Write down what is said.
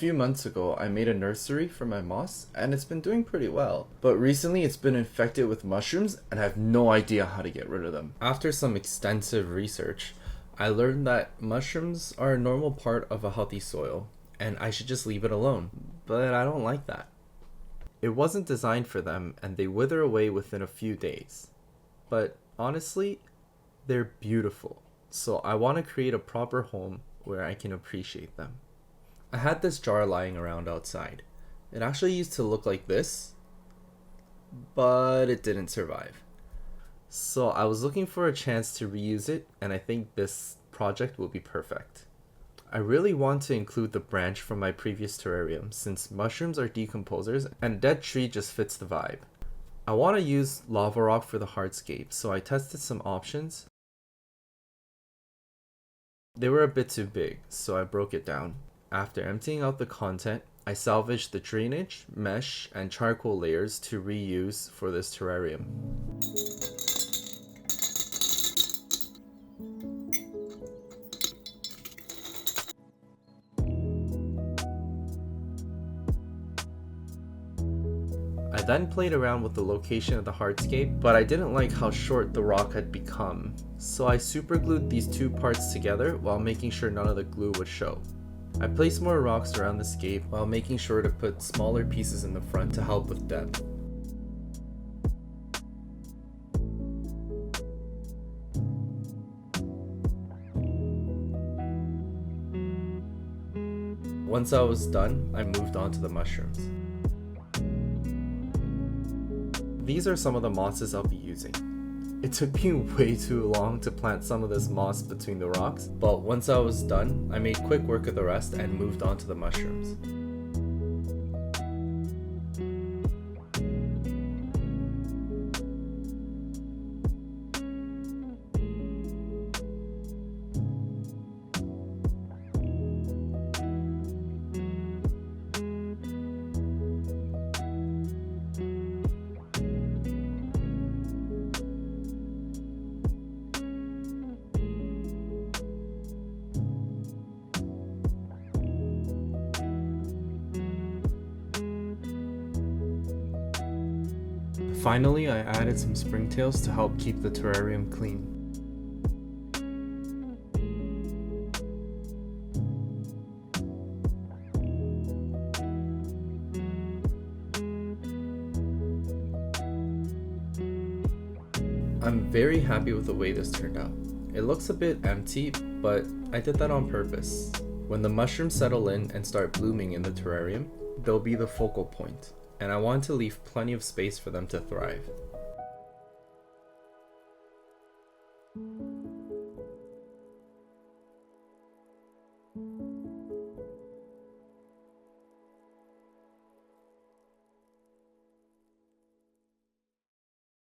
few months ago, I made a nursery for my moss, and it's been doing pretty well. But recently, it's been infected with mushrooms, and I have no idea how to get rid of them. After some extensive research, I learned that mushrooms are a normal part of a healthy soil, and I should just leave it alone. But I don't like that. It wasn't designed for them, and they wither away within a few days. But honestly, they're beautiful, so I want to create a proper home where I can appreciate them. I had this jar lying around outside. It actually used to look like this, but it didn't survive. So I was looking for a chance to reuse it, and I think this project will be perfect. I really want to include the branch from my previous terrarium since mushrooms are decomposers and dead tree just fits the vibe. I want to use lava rock for the hardscape, so I tested some options. They were a bit too big, so I broke it down. After emptying out the content, I salvaged the drainage, mesh, and charcoal layers to reuse for this terrarium. I then played around with the location of the hardscape, but I didn't like how short the rock had become, so I superglued these two parts together while making sure none of the glue would show. I placed more rocks around the scape while making sure to put smaller pieces in the front to help with depth. Once I was done, I moved on to the mushrooms. These are some of the mosses I'll be using. It took me way too long to plant some of this moss between the rocks, but once I was done, I made quick work of the rest and moved on to the mushrooms. Finally, I added some springtails to help keep the terrarium clean. I'm very happy with the way this turned out. It looks a bit empty, but I did that on purpose. When the mushrooms settle in and start blooming in the terrarium, they'll be the focal point, and I want to leave plenty of space for them to thrive.